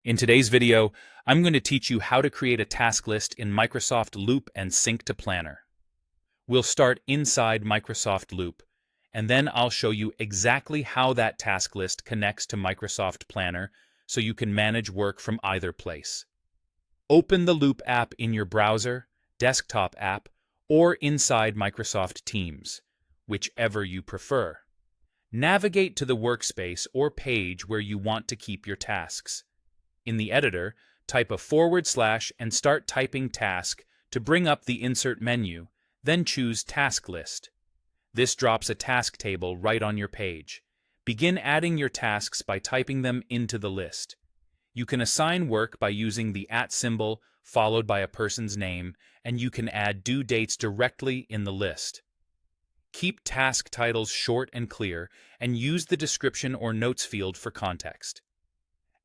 In today's video, I'm going to teach you how to create a task list in Microsoft Loop and sync to Planner. We'll start inside Microsoft Loop, and then I'll show you exactly how that task list connects to Microsoft Planner so you can manage work from either place. Open the Loop app in your browser, desktop app, or inside Microsoft Teams, whichever you prefer. Navigate to the workspace or page where you want to keep your tasks. In the editor, type a / and start typing task to bring up the insert menu, then choose Task List. This drops a task table right on your page. Begin adding your tasks by typing them into the list. You can assign work by using the @ symbol followed by a person's name, and you can add due dates directly in the list. Keep task titles short and clear, and use the description or notes field for context.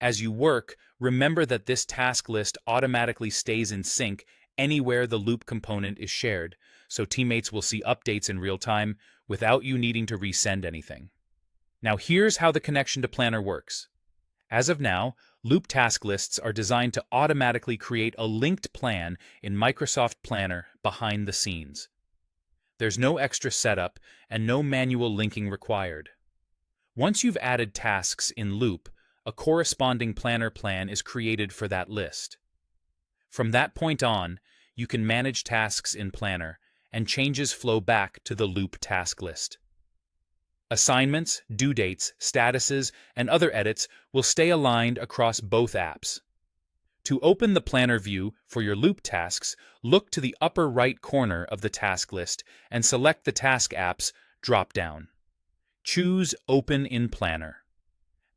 As you work, remember that this task list automatically stays in sync anywhere the Loop component is shared, so teammates will see updates in real time without you needing to resend anything. Now here's how the connection to Planner works. As of now, Loop task lists are designed to automatically create a linked plan in Microsoft Planner behind the scenes. There's no extra setup and no manual linking required. Once you've added tasks in Loop, a corresponding Planner plan is created for that list. From that point on, you can manage tasks in Planner, and changes flow back to the Loop task list. Assignments, due dates, statuses, and other edits will stay aligned across both apps. To open the Planner view for your Loop tasks, look to the upper right corner of the task list and select the Task Apps drop-down. Choose Open in Planner.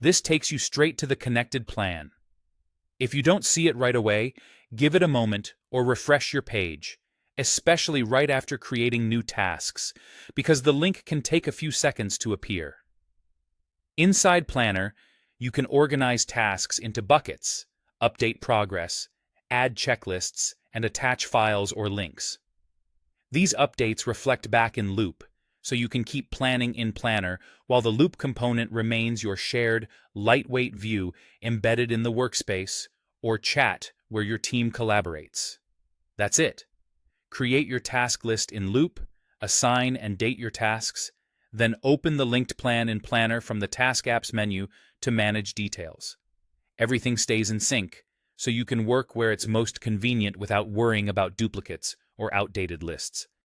This takes you straight to the connected plan. If you don't see it right away, give it a moment or refresh your page, especially right after creating new tasks, because the link can take a few seconds to appear. Inside Planner, you can organize tasks into buckets, update progress, add checklists, and attach files or links. These updates reflect back in Loop, so you can keep planning in Planner while the Loop component remains your shared, lightweight view embedded in the workspace or chat where your team collaborates. That's it. Create your task list in Loop, assign and date your tasks, then open the linked plan in Planner from the Task Apps menu to manage details. Everything stays in sync, so you can work where it's most convenient without worrying about duplicates or outdated lists.